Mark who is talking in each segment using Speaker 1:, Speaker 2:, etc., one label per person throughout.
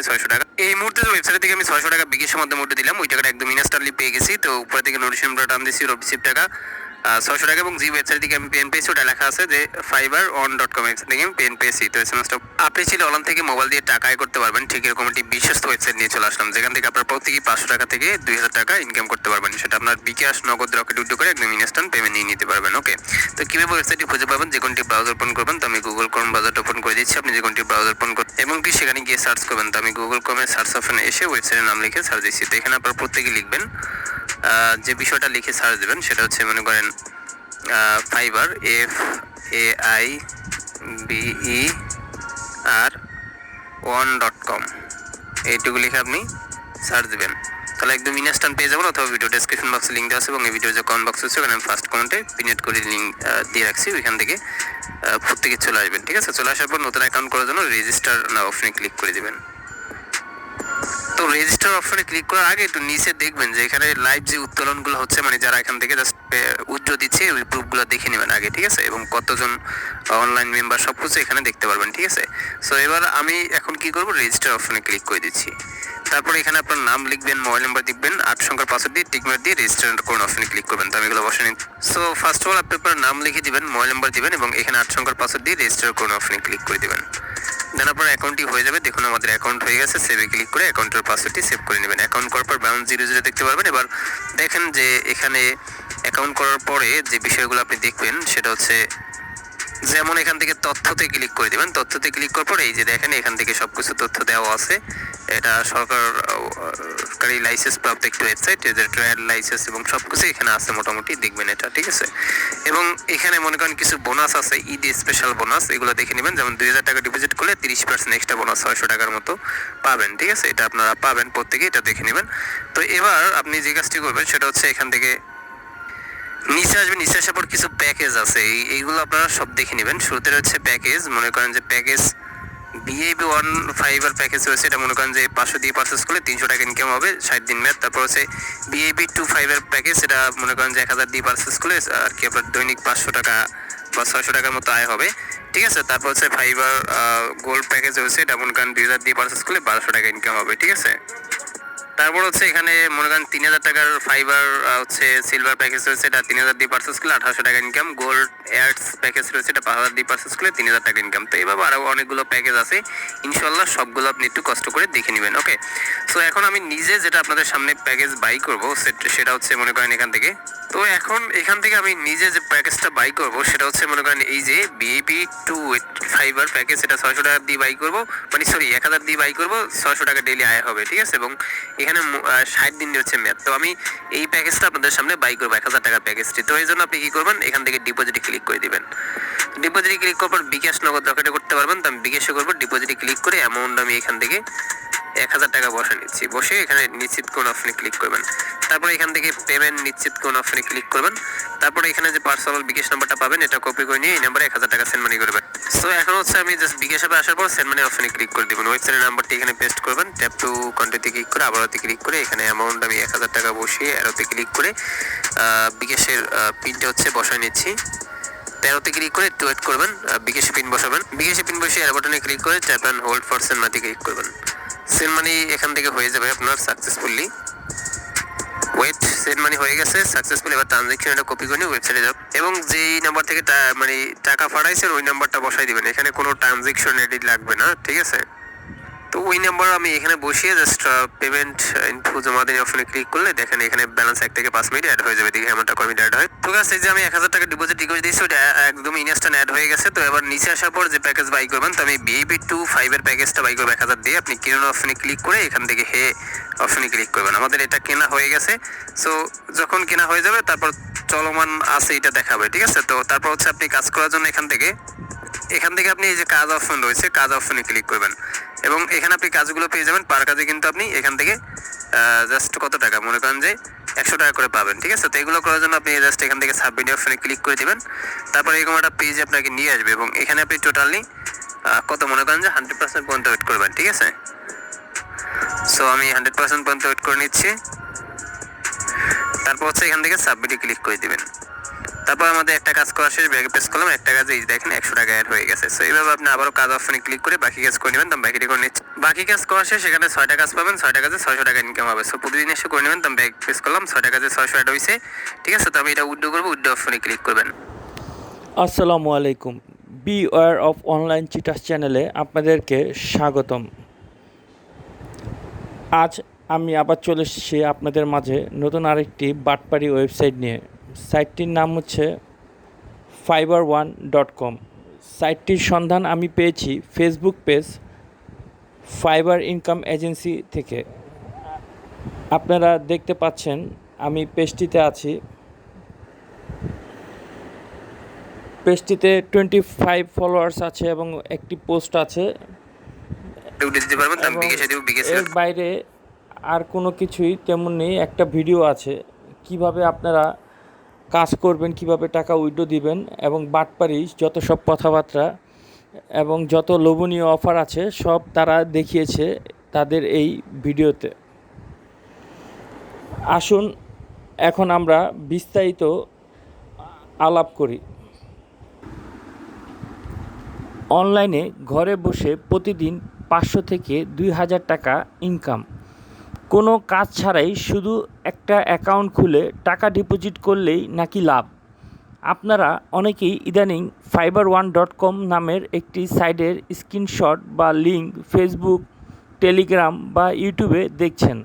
Speaker 1: হয় 600 টাকা। এই মুহূর্তে যে ওয়েবসাইট থেকে আমি 600 টাকা বিকাশের মাধ্যমে উঠে দিলাম, ওই টাকাটা একদম ইনস্ট্যান্টলি পেয়ে গেছি। তো উপর থেকে নোটিফিকেশন টান দিচ্ছি রিসিভ টাকা 600 টাকা, এবং যে ওয়েবসাইট থেকে আমি পেন পেয়েছি ওটা লেখা আছে যে fiberon.com থেকে আমি পেন পেয়েছি। তো এসএমএসটা আপনি চাইলে অনলাইন থেকে মোবাইল দিয়ে টাকা আয় করতে পারবেন। ঠিক এরকম একটি বিশ্বস্ত ওয়েবসাইট নিয়ে চলে আসলাম, যেখান থেকে আপনার প্রত্যেকেই 500 টাকা থেকে 2000 টাকা ইনকাম করতে পারবেন। সেটা আপনার বিকাশ, নগদ, রকেট উইথড্র করে একদম ইনস্ট্যান্ট পেমেন্ট নিয়ে নিতে পারবেন। ওকে, তো কীভাবে ওয়েবসাইটটি খুঁজে পাবেন, যে কোনটি ব্রাউজার ওপেন করবেন, তো আমি গুগল ক্রোম ব্রাউজারটা ওপেন করে দিচ্ছি। আপনি যে কোনটি ব্রাউজার ওপেন করবেন এবং কি সেখানে গিয়ে সার্চ করবেন। তো আমি গুগল ক্রোমে সার্চ অপশনে এসে ওয়েবসাইটের নাম লিখে সার্চ দিচ্ছি। তো এখানে আপনার প্রত্যেকে লিখবেন, যে বিষয়টা লিখে সার্চ দেবেন সেটা হচ্ছে মনে করেন ফাইবার, FAIBER1.com, এইটুকু লিখে আপনি সার্চ দেবেন। তাহলে একদম ইনস্ট্যান্ট পেয়ে যাবেন। অথবা ভিডিও ডেসক্রিপশন বক্সে লিঙ্ক দেওয়া আছে, এবং এই ভিডিওর যে কমেন্ট বক্স আছে ওখানে আমি ফার্স্ট কমেন্টে পিনেট করে লিঙ্ক দিয়ে রাখছি, ওইখান থেকে প্রত্যেকে চলে আসবেন। ঠিক আছে, চলে আসার পর নতুন অ্যাকাউন্ট করার জন্য রেজিস্টার না অপশনে ক্লিক করে দেবেন। তো রেজিস্টার অপশনে ক্লিক করার আগে একটু নিচে দেখবেন যে এখানে লাইভ যে উত্তোলনগুলো হচ্ছে, মানে যারা এখান থেকে জাস্ট উইথড্র দিচ্ছে ওই প্রুফগুলো দেখে নেবেন আগে। ঠিক আছে, এবং কতজন অনলাইন মেম্বার সব কিছু এখানে দেখতে পারবেন। ঠিক আছে, সো এবার আমি এখন কি করব, রেজিস্টার অপশনে ক্লিক করে দিচ্ছি। তারপরে এখানে আপনার নাম লিখবেন, মোবাইল নাম্বার দিবেন, 8 সংখ্যার পাসওয়ার্ড দিয়ে টিকমার্ক দিয়ে রেজিস্টার করুন অপশনে ক্লিক করবেন। তো আমি এগুলো বসে নিন। সো ফার্স্ট অফ অল আপনি আপনার নাম লিখে দিবেন, মোবাইল নাম্বার দিবেন, এবং এখানে 8 সংখ্যার পাসওয়ার্ড দিয়ে রেজিস্টার করুন অপশনে ক্লিক করে দিবেন। দেন আপনার অ্যাকাউন্টটি হয়ে যাবে। দেখুন আমাদের অ্যাকাউন্ট হয়ে গেছে। সেভে ক্লিক করে অ্যাকাউন্টের পাসওয়ার্ডটি সেভ করে নেবেন। অ্যাকাউন্ট করার পর ব্যালেন্স 00 দেখতে পারবেন। এবার দেখেন যে এখানে অ্যাকাউন্ট করার পরে যে বিষয়গুলো আপনি দেখবেন সেটা হচ্ছে, যেমন এখান থেকে তথ্যতে ক্লিক করে দেবেন। তথ্যতে ক্লিক করার পরে এই যে দেখেন এখান থেকে সব কিছু তথ্য দেওয়া আছে। এটা সরকারি লাইসেন্স প্রাপ্ত একটি ওয়েবসাইট, এদের ট্রায়াল লাইসেন্স এবং সব কিছু এখানে আছে মোটামুটি, দেখবেন এটা। ঠিক আছে, এবং এখানে মনে করেন কিছু বোনাস আছে, ঈদ স্পেশাল বোনাস, এগুলো দেখে নেবেন। যেমন 2000 টাকা ডিপোজিট করলে 30% এক্সট্রা বোনাস 600 টাকার মতো পাবেন। ঠিক আছে, এটা আপনারা পাবেন প্রত্যেকে, এটা দেখে নেবেন। তো এবার আপনি যে কাজটি করবেন সেটা হচ্ছে এখান থেকে নিচে আসবেন। নিচে আসার পর কিছু প্যাকেজ আছে, এইগুলো আপনারা সব দেখে নেবেন। শুরুতে হচ্ছে প্যাকেজ, মনে করেন যে প্যাকেজ BAB1 ফাইবার প্যাকেজ রয়েছে, এটা মনে করেন যে 500 দিয়ে পারচেস করলে 300 টাকা ইনকাম হবে, 60 দিন মেয়াদ। তারপর হচ্ছে BAB2 ফাইবার প্যাকেজ, এটা মনে করেন যে 1000 দিয়ে পারচেস করলে আর কি আপনার দৈনিক 500 টাকা বা 600 টাকার মতো আয় হবে। ঠিক আছে, তারপর হচ্ছে ফাইবার গোল্ড প্যাকেজ রয়েছে, এটা মনে করেন 2000 দিয়ে পারচেস করলে 1200 টাকা ইনকাম হবে। ঠিক আছে, তারপর হচ্ছে এখানে মনে করেন 3000 টাকার ফাইবার হচ্ছে সিলভার প্যাকেজ রয়েছে, এটা 3000 দিয়ে পারচেস করলে 1800 টাকা ইনকাম। গোল্ড এয়ার্স প্যাকেজ রয়েছে, এটা 5000 দিয়ে পারচেস করলে 3000 টাকা ইনকাম। তো এইভাবে আরও অনেকগুলো প্যাকেজ আছে, ইনশাল্লাহ সবগুলো আপনি একটু কষ্ট করে দেখে নেবেন। ওকে, সো এখন আমি নিজে যেটা আপনাদের সামনে প্যাকেজ বাই করব সেটা হচ্ছে মনে করেন এখান থেকে। তো এখন এখান থেকে আমি নিজে যে প্যাকেজটা বাই করব সেটা হচ্ছে মনে করেন এই যে BAB2 ফাইবার প্যাকেজ, এটা 600 টাকা দিয়ে বাই করব, মানে সরি 1000 দিয়ে বাই করব, 600 টাকা ডেইলি আয় হবে। ঠিক আছে, এবং এখানে 60 দিন হচ্ছে মেয়াদ। তো আমি এই প্যাকেজটা আপনাদের সামনে বাই করবো 1000 টাকার প্যাকেজটি। তো এই জন্য আপনি কি করবেন, এখান থেকে ডিপোজিটে ক্লিক করে দিবেন। ডিপোজিটে ক্লিক করার পর বিকাশ, নগদ, রকেটে করতে পারবেন। তো আমি বিকাশে করবো। ডিপোজিটে ক্লিক করে অ্যামাউন্ট আমি এখান থেকে 1000 টাকা বসে নিচ্ছি। বসে এখানে নিশ্চিত কোন অপশনে ক্লিক করবেন। তারপরে এখান থেকে পেমেন্ট নিশ্চিত কোন অপশনে ক্লিক করবেন। তারপরে এখানে যে পার্সোনাল বিকাশ নাম্বারটা পাবেন এটা কপি করে নিয়ে এই নাম্বারে 1000 টাকা সেন্ড মানি করবেন। সো এখন হচ্ছে আমি জাস্ট বিকাশ অ্যাপে আসার পর সেন্ড মানি অপশনে ক্লিক করে দিবেন। ওয়েবসাইটের নাম্বারটি এখানে পেস্ট করবেন। ট্যাপ টু কন্টিনিউতে ক্লিক করে আবারতে ক্লিক করে এখানে অ্যামাউন্ট আমি 1000 টাকা বসিয়ে অ্যারোতে ক্লিক করে বিকাশের পিনটা হচ্ছে বসায় নিচ্ছি। 13তে ক্লিক করে একটু ওয়েট করবেন, বিকাশে পিন বসাবেন। বিকাশে পিন বসিয়ে এর বাটনে ক্লিক করে tap and hold for send money click করবেন। সেন্ড মানি এখান থেকে হয়ে যাবে আপনার সাকসেসফুলি। ওয়েট, সেন্ড মানি হয়ে গেছে সাকসেসফুল। এবার ট্রানজ্যাকশন এটা কপি করে নিয়ে ওয়েবসাইটে যাবেন এবং যেই নাম্বার থেকে মানে টাকা পাঠাইছেন ওই নাম্বারটা বসাই দিবেন। এখানে কোনো ট্রানজ্যাকশন এডিট লাগবে না। ঠিক আছে, তো ওই নাম্বার আমি এখানে বসিয়ে জাস্ট পেমেন্ট ইনফো জমা দিন অপশনে ক্লিক করলে দেখেন এখানে ব্যালেন্স 1 থেকে 5 মিনিট অ্যাড হয়ে যাবে। দেখি আমার টাকা অ্যাড হয়। তো গাছ এই যে আমি 1000 টাকা ডিপোজিট দিয়েছি ওটা একদম ইনস্ট্যান্ট অ্যাড হয়ে গেছে। তো এবার নিচে আসার পর যে প্যাকেজ বাই করবেন, তো আমি BAB2 ফাইবার প্যাকেজটা বাই করবো 1000 দিয়ে। আপনি কিনুন অপশনে ক্লিক করে এখান থেকে হে অপশনে ক্লিক করবেন। আমাদের এটা কেনা হয়ে গেছে। সো যখন কেনা হয়ে যাবে তারপর চলমান আছে এটা দেখাবে। ঠিক আছে, তো তারপর হচ্ছে আপনি কাজ করার জন্য এখান থেকে আপনি এই যে কাজ অপশন রয়েছে কাজ অপশনে ক্লিক করবেন এবং এখানে আপনি কাজগুলো পেয়ে যাবেন। পার কাজে কিন্তু আপনি এখান থেকে জাস্ট কত টাকা মনে করেন যে 100 টাকা করে পাবেন। ঠিক আছে, তো এগুলো করার জন্য আপনি জাস্ট এখান থেকে সাবমিট অপশনে ক্লিক করে দিবেন। তারপর এরকম একটা পেজ আপনাকে নিয়ে আসবে এবং এখানে আপনি টোটালি কত মনে করেন যে 100% পর্যন্ত ওয়েট করবেন। ঠিক আছে, সো আমি 100% পর্যন্ত ওয়েট করে নিচ্ছি। তারপর হচ্ছে এখান থেকে সাবমিটে ক্লিক করে দিবেন। তারপর আমাদের একটা কাজ করা শেষ, ব্যাকে প্রেস করলাম, একটা কাজে এই দেখেন 100 টাকা অ্যাড হয়ে গেছে। সো এইভাবে আপনি আবারও কাজ অপশনে ক্লিক করে বাকি কাজ করে নেবেন। তো বাকিটা করে নিচ্ছি। বাকি কাজ করা শেষ, সেখানে 6টা কাজ পাবেন, 6টা কাজে 600 টাকা ইনকাম হবে। সো প্রতিদিন এসে করে নেবেন। তো ব্যাক প্রেস করলাম, 6টা কাজে 600 অ্যাড হয়েছে। ঠিক আছে, তো আমি এটা উইথড্র করবো, উইথড্র অপশনে ক্লিক করবেন।
Speaker 2: আসসালামু আলাইকুম, বি ওয়্যার অফ অনলাইন চিটার্স চ্যানেলে আপনাদেরকে স্বাগতম। আজ আমি আবার চলে এসেছি আপনাদের মাঝে নতুন আরেকটি বাটপাড়ি ওয়েবসাইট নিয়ে। সাইটটির নাম হচ্ছে fiber1.com। সাইটটির সন্ধান আমি পেয়েছি Facebook page fibre income agency থেকে। আপনারা দেখতে পাচ্ছেন আমি পেজটিতে আছি। পেজটিতে 25 ফলোয়ার্স আছে এবং একটি পোস্ট আছে, এবং এর বাইরে আর কোনো কিছুই তেমন নেই। একটা ভিডিও আছে কিভাবে আপনারা কাজ করবেন, কিভাবে টাকা উইথড্র দিবেন, এবং বাটপাড়ি যত সব কথাবার্তা এবং যত লোভনীয় অফার আছে সব তারা দেখিয়েছে তাদের এই ভিডিওতে। আসুন এখন আমরা বিস্তারিত আলাপ করি। অনলাইনে ঘরে বসে প্রতিদিন 500 থেকে 2000 টাকা ইনকাম, কোনো কাজ ছাড়াই শুধু একটা অ্যাকাউন্ট খুলে টাকা ডিপোজিট করলেই নাকি লাভ। আপনারা অনেকেই ইদানিং fiber1.com নামের একটি সাইটের স্ক্রিনশট বা লিঙ্ক ফেসবুক, টেলিগ্রাম বা ইউটিউবে দেখছেন,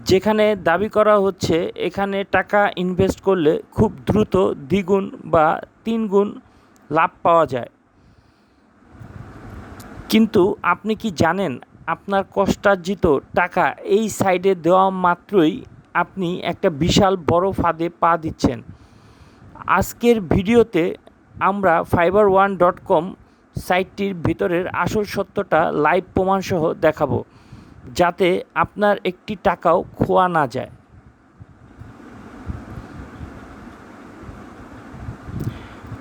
Speaker 2: যেখানে দাবি করা হচ্ছে এখানে টাকা ইনভেস্ট করলে খুব দ্রুত দ্বিগুণ বা 3 গুণ লাভ পাওয়া যায়। কিন্তু আপনি কি জানেন আপনার কষ্টার্জিত টাকা এই সাইটে দেওয়া মাত্রই আপনি একটা বিশাল বড় ফাঁদে পা দিচ্ছেন। আজকের ভিডিওতে আমরা fiber1.com সাইটটির ভিতরের আসল সত্যটা লাইভ প্রমাণসহ দেখাবো, যাতে আপনার একটি টাকাও খোয়া না যায়।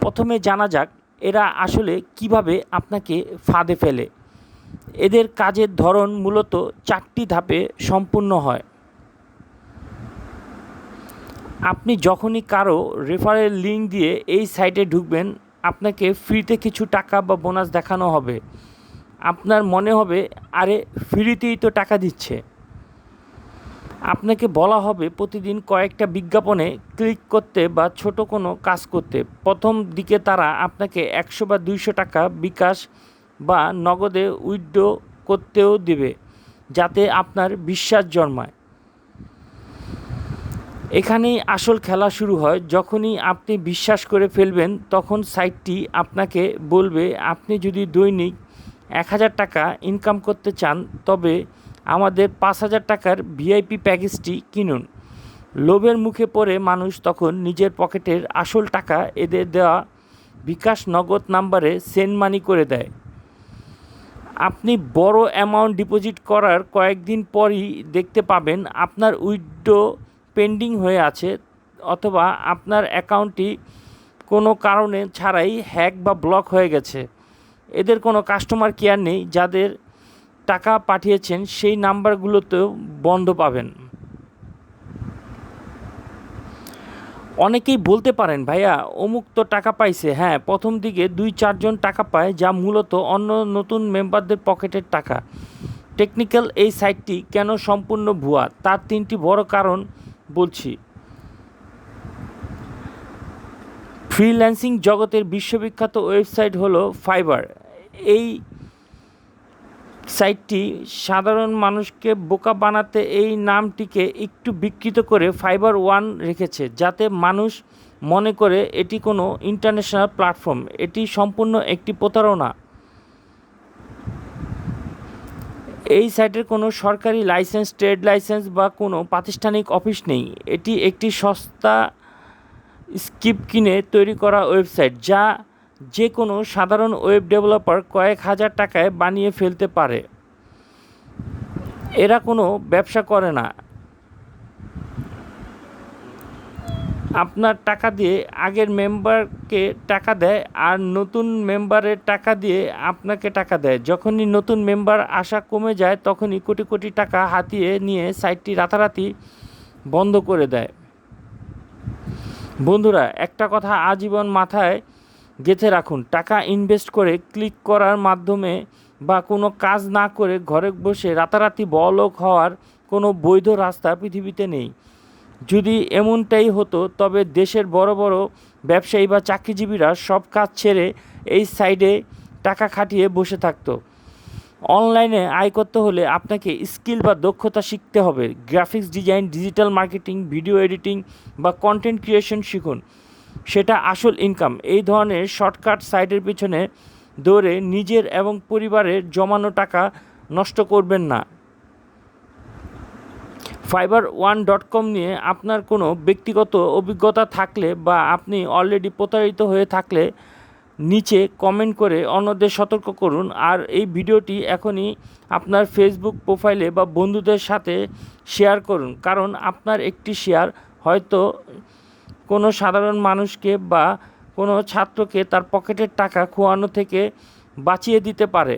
Speaker 2: প্রথমে জানা যাক এরা আসলে কিভাবে আপনাকে ফাঁদে ফেলে। এদের কাজের ধরন মূলত 4টি ধাপে সম্পূর্ণ হয়। আপনি যখনই কারো রেফারেল লিঙ্ক দিয়ে এই সাইটে ঢুকবেন, আপনাকে ফ্রিতে কিছু টাকা বা বোনাস দেখানো হবে। আপনার মনে হবে আরে ফ্রিতেই তো টাকা দিচ্ছে। আপনাকে বলা হবে প্রতিদিন কয়েকটা বিজ্ঞাপনে ক্লিক করতে বা ছোট কোনো কাজ করতে। প্রথম দিকে তারা আপনাকে 100 বা 200 টাকা বিকাশ বা নগদে উইথড্র করতেও দেবে, যাতে আপনার বিশ্বাস জন্মায়। এখানেই আসল খেলা শুরু হয়। যখনই আপনি বিশ্বাস করে ফেলবেন, তখন সাইটটি আপনাকে বলবে আপনি যদি দৈনিক 1000 টাকা ইনকাম করতে চান তবে আমাদের 5000 টাকার ভিআইপি প্যাকেজটি কিনুন। লোভের মুখে পড়ে মানুষ তখন নিজের পকেটের আসল টাকা এদের দেওয়া বিকাশ নগদ নাম্বারে সেন্ড মানি করে দেয়। আপনি বড় অ্যামাউন্ট ডিপোজিট করার কয়েকদিন পরই দেখতে পাবেন আপনার উইথড্র পেন্ডিং হয়ে আছে, অথবা আপনার অ্যাকাউন্টটি কোনো কারণে ছাড়াই হ্যাক বা ব্লক হয়ে গেছে। এদের কোনো কাস্টমার কেয়ার নেই। যাদের টাকা পাঠিয়েছেন সেই নাম্বারগুলোতেও বন্ধ পাবেন। অনেকেই বলতে পারেন ভাইয়া অমুক তো টাকা পাইছে। হ্যাঁ, প্রথম দিকে 2-4 জন টাকা পায়, যা মূলত অন্য নতুন মেম্বারদের পকেটের টাকা। টেকনিক্যাল এই সাইটটি কেন সম্পূর্ণ ভুয়া তার 3টি বড় কারণ বলছি। ফ্রিল্যান্সিং জগতের বিশ্ববিখ্যাত ওয়েবসাইট হলো ফাইবার। এই সাইটটি সাধারণ মানুষকে বোকা বানাতে এই নামটিকে একটু বিকৃত করে fiber1 রেখেছে, যাতে মানুষ মনে করে এটি কোনো ইন্টারন্যাশনাল প্ল্যাটফর্ম। এটি সম্পূর্ণ একটি প্রতারণা। এই সাইটের কোনো সরকারি লাইসেন্স, ট্রেড লাইসেন্স বা কোনো প্রাতিষ্ঠানিক অফিস নেই। এটি একটি সস্তা স্ক্রিপ্ট কিনে তৈরি করা ওয়েবসাইট, যা যে কোনো সাধারণ ওয়েব ডেভেলপার কয়েক হাজার টাকায় বানিয়ে ফেলতে পারে। এরা কোনো ব্যবসা করে না। আপনার টাকা দিয়ে আগের মেম্বারকে টাকা দেয় আর নতুন মেম্বারের টাকা দিয়ে আপনাকে টাকা দেয়। যখনই নতুন মেম্বার আসা কমে যায়, তখনই কোটি কোটি টাকা হাতিয়ে নিয়ে সাইটটি রাতারাতি বন্ধ করে দেয়। বন্ধুরা, একটা কথা আজীবন মাথায় গেঁথে রাখুন, টাকা ইনভেস্ট করে ক্লিক করার মাধ্যমে বা কোনো কাজ না করে ঘরে বসে রাতারাতি বড়লোক হওয়ার কোনো বৈধ রাস্তা পৃথিবীতে নেই। যদি এমনটাই হতো তবে দেশের বড় বড় ব্যবসায়ী বা চাকরিজীবীরা সব কাজ ছেড়ে এই সাইডে টাকা খাটিয়ে বসে থাকতো। অনলাইনে আয় করতে হলে আপনাকে স্কিল বা দক্ষতা শিখতে হবে। Graphics design, digital marketing, video editing বা কন্টেন্ট ক্রিয়েশন শিখুন, সেটা আসল ইনকাম। এই ধরনের শর্টকাট সাইটের পিছনে দৌড়ে নিজের এবং পরিবারের জমানো টাকা নষ্ট করবেন না। fiverr1.com নিয়ে আপনার কোনো ব্যক্তিগত অভিজ্ঞতা থাকলে বা আপনি অলরেডি প্রতারিত হয়ে থাকলে নিচে কমেন্ট করে অন্যদের সতর্ক করুন। আর এই ভিডিওটি এখনই আপনার ফেসবুক প্রোফাইলে বা বন্ধুদের সাথে শেয়ার করুন, কারণ আপনার একটি শেয়ার হয়তো কোনো সাধারণ মানুষকে বা কোনো ছাত্রকে তার পকেটের টাকা খোয়ানো থেকে বাঁচিয়ে দিতে পারে।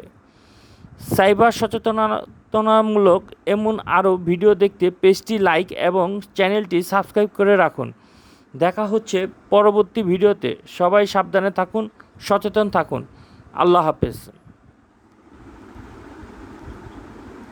Speaker 2: সাইবার সচেতনতামূলক এমন আরও ভিডিও দেখতে পেজটি লাইক এবং চ্যানেলটি সাবস্ক্রাইব করে রাখুন। দেখা হচ্ছে পরবর্তী ভিডিওতে। সবাই সাবধানে থাকুন, সচেতন থাকুন। আল্লাহ হাফেজ।